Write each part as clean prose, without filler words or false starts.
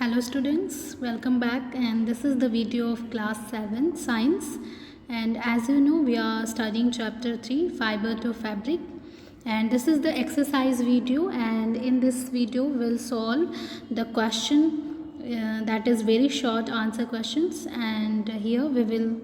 Hello students, welcome back, and this is the video of class 7 science. And as you know, we are studying chapter 3 fiber to fabric, and this is the exercise video, and in this video we'll solve the question that is very short answer questions, and here we will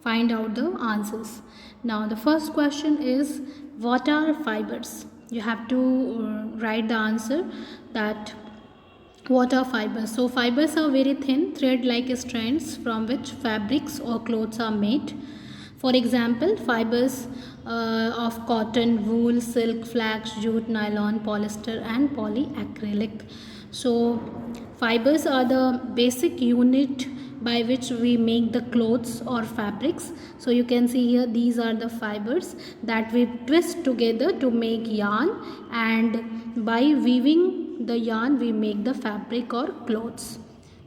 find out the answers. Now the first question is, what are fibers? You have to write the answer that what are fibers? So fibers are very thin thread-like strands from which fabrics or clothes are made. For example, fibers of cotton, wool, silk, flax, jute, nylon, polyester and polyacrylic. So fibers are the basic unit by which we make the clothes or fabrics. So you can see here, these are the fibers that we twist together to make yarn, and by weaving the yarn we make the fabric or clothes.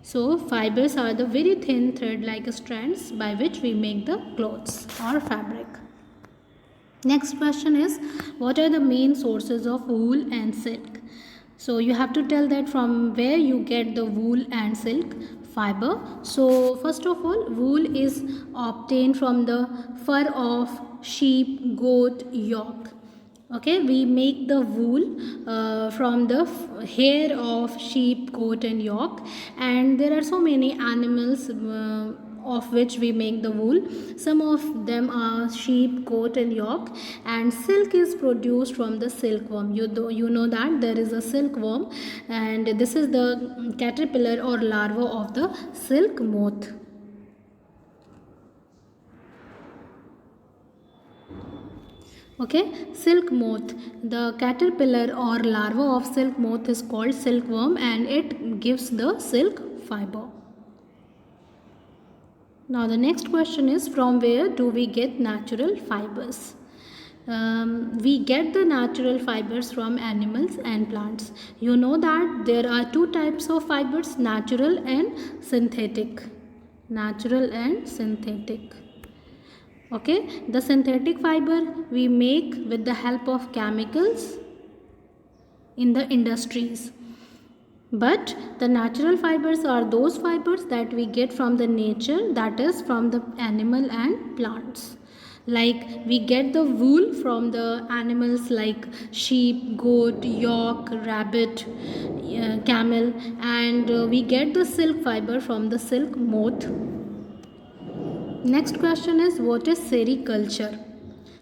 So fibers are the very thin thread-like strands by which we make the clothes or fabric. Next question is, what are the main sources of wool and silk? So you have to tell that from where you get the wool and silk fiber. So first of all, wool is obtained from the fur of sheep, goat, yak. Okay, we make the wool from the hair of sheep, goat and yak, and there are so many animals of which we make the wool. Some of them are sheep, goat and yak, and silk is produced from the silkworm. You know that there is a silkworm, and this is the caterpillar or larva of the silk moth. Okay, silk moth. The caterpillar or larva of silk moth is called silkworm, and it gives the silk fiber. Now the next question is, from where do we get natural fibers? We get the natural fibers from animals and plants. You know that there are two types of fibers, natural and synthetic. Natural and synthetic. Okay, the synthetic fiber we make with the help of chemicals in the industries. But the natural fibers are those fibers that we get from the nature, that is from the animal and plants. Like we get the wool from the animals like sheep, goat, yak, rabbit, camel, and we get the silk fiber from the silk moth. Next question is, what is sericulture?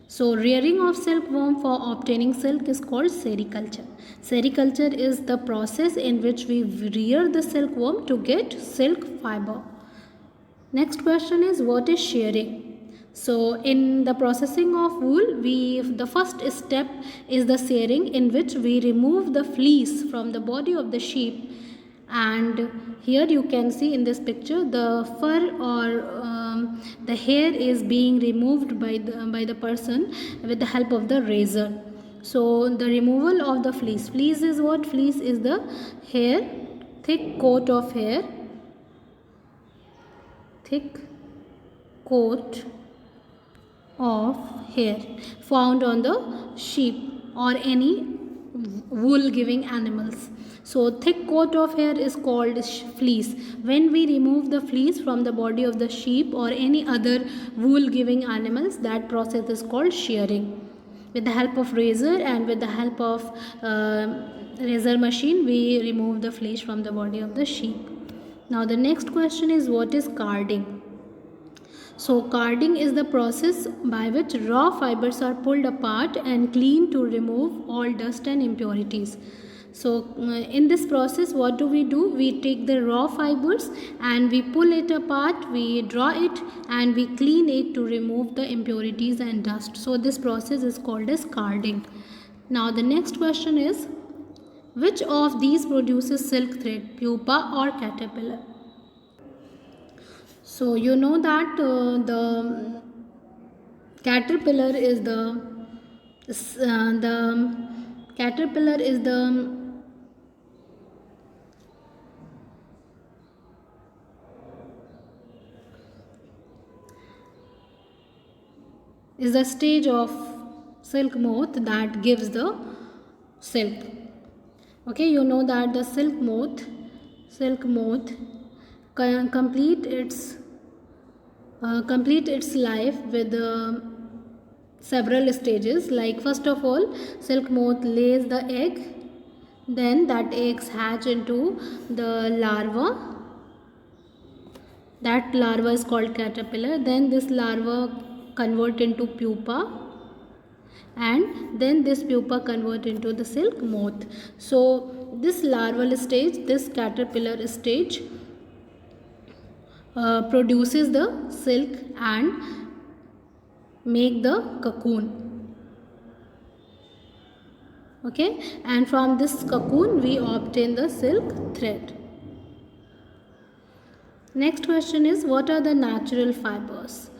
So rearing of silkworm for obtaining silk is called sericulture. Sericulture is the process in which we rear the silkworm to get silk fiber. Next question is, what is shearing? So in the processing of wool, the first step is the shearing, in which we remove the fleece from the body of the sheep, and here you can see in this picture the fur or the hair is being removed by the person with the help of the razor. So the removal of the fleece is what? Fleece is the hair, thick coat of hair, thick coat of hair found on the sheep or any wool giving animals. So thick coat of hair is called fleece. When we remove the fleece from the body of the sheep or any other wool giving animals, that process is called shearing. With the help of razor and with the help of razor machine, we remove the fleece from the body of the sheep. Now the next question is, what is carding? So carding is the process by which raw fibers are pulled apart and cleaned to remove all dust and impurities. So in this process, what do? We take the raw fibers and we pull it apart, we draw it and we clean it to remove the impurities and dust. So this process is called as carding. Now the next question is, which of these produces silk thread, pupa or caterpillar? So you know that the caterpillar is the caterpillar is the stage of silk moth that gives the silk. Okay, you know that the silk moth silk moth complete its life with several stages. Like first of all, silk moth lays the egg, then that eggs hatch into the larva. That larva is called caterpillar. Then this larva convert into pupa, and then this pupa convert into the silk moth. So this larval stage, this caterpillar stage, produces the silk and make the cocoon. Okay, and from this cocoon we obtain the silk thread. Next question is, what are the natural fibers?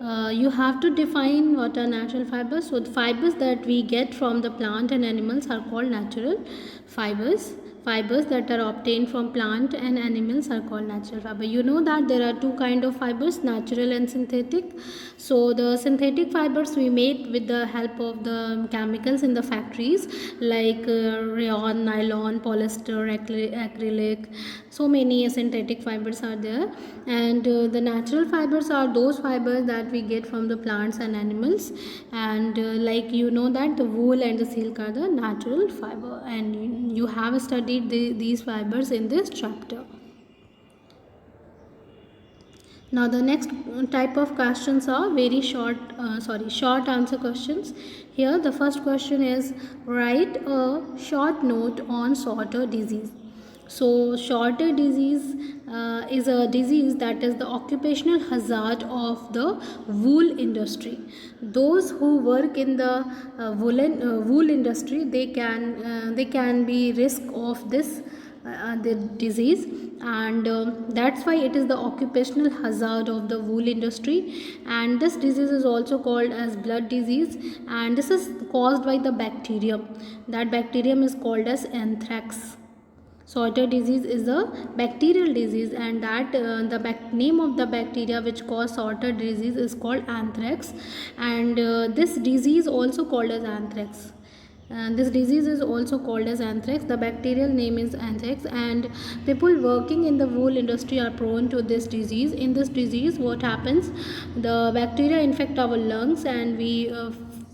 You have to define what are natural fibers. So the fibers that we get from the plant and animals are called natural fibers. Fibers that are obtained from plant and animals are called natural fiber. You know that there are two kind of fibers, natural and synthetic. So the synthetic fibers we made with the help of the chemicals in the factories, like rayon, nylon, polyester, acrylic. So many synthetic fibers are there, and the natural fibers are those fibers that we get from the plants and animals. And like you know that the wool and the silk are the natural fiber, and you have studied these fibers in this chapter. Now the next type of questions are very short answer questions. Here the first question is, write a short note on Sorter disease. So Sorter disease is a disease that is the occupational hazard of the wool industry. Those who work in the wool industry, they can be risk of this the disease, and that's why it is the occupational hazard of the wool industry. And this disease is also called as blood disease, and this is caused by the bacterium. That bacterium is called as anthrax. Sorter disease is a bacterial disease, and that the name of the bacteria which cause Sorter disease is called anthrax, and this disease also called as anthrax. This disease is also called as anthrax. The bacterial name is anthrax, and people working in the wool industry are prone to this disease. In this disease, what happens? The bacteria infect our lungs, and we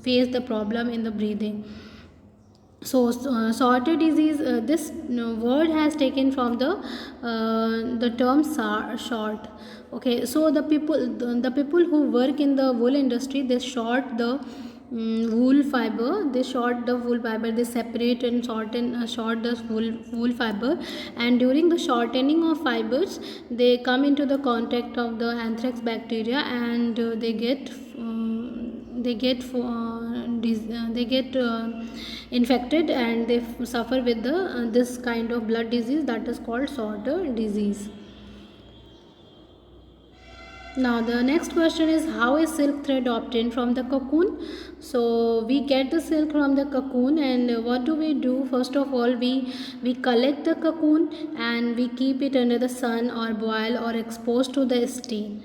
face the problem in the breathing. So Sorter disease, this word has taken from the term short. Okay, so the people who work in the wool industry, they short the wool fiber. They short the wool fiber, they separate and short the wool fiber, and during the shortening of fibers, they come into the contact of the anthrax bacteria, and they get infected, and they suffer with the this kind of blood disease that is called Sorter disease. Now the next question is, how is silk thread obtained from the cocoon? So we get the silk from the cocoon, and what do? First of all, we collect the cocoon and we keep it under the sun or boil or exposed to the steam.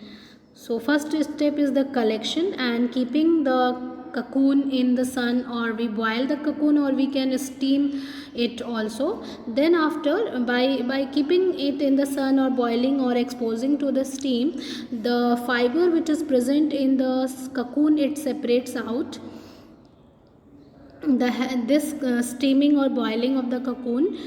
So first step is the collection and keeping the cocoon in the sun, or we boil the cocoon, or we can steam it also. Then after, by keeping it in the sun or boiling or exposing to the steam, the fiber which is present in the cocoon, it separates out. This steaming or boiling of the cocoon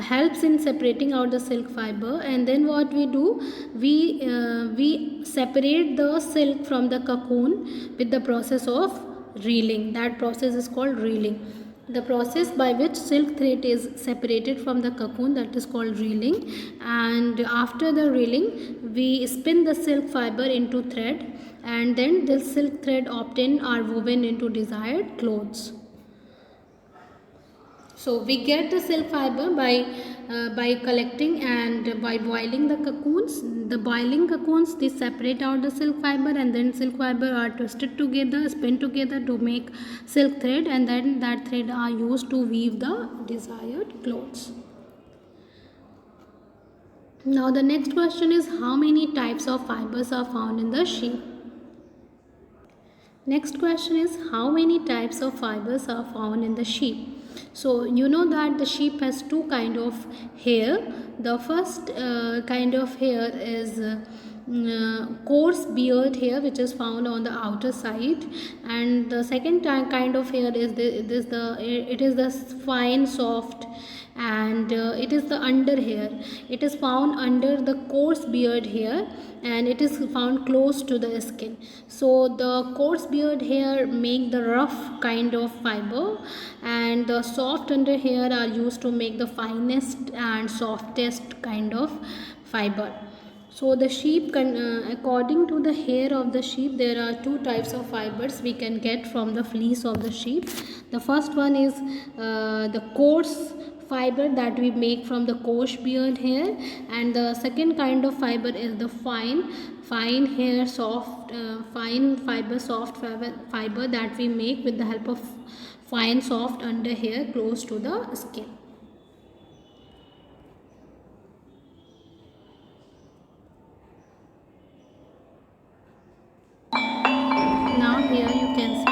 helps in separating out the silk fiber. And then what we do, we separate the silk from the cocoon with the process of reeling. That process is called reeling. The process by which silk thread is separated from the cocoon, that is called reeling. And after the reeling, we spin the silk fiber into thread, and then the silk thread obtained are woven into desired clothes. So we get the silk fiber by collecting and by boiling the cocoons. The boiling cocoons, they separate out the silk fiber, and then silk fiber are twisted together, spun together to make silk thread, and then that thread are used to weave the desired clothes. Now the next question is, how many types of fibers are found in the sheep? Next question is, how many types of fibers are found in the sheep? So you know that the sheep has two kind of hair. The first kind of hair is coarse beard hair, which is found on the outer side, and the second kind of hair is it is the fine soft, and it is the under hair. It is found under the coarse beard hair, and it is found close to the skin. So the coarse beard hair make the rough kind of fiber, and the soft under hair are used to make the finest and softest kind of fiber. So the sheep according to the hair of the sheep, there are two types of fibers we can get from the fleece of the sheep. The first one is the coarse fiber that we make from the coarse beard hair, and the second kind of fiber is the fine hair soft fine fiber soft fiber that we make with the help of fine soft under hair close to the skin. Now here you can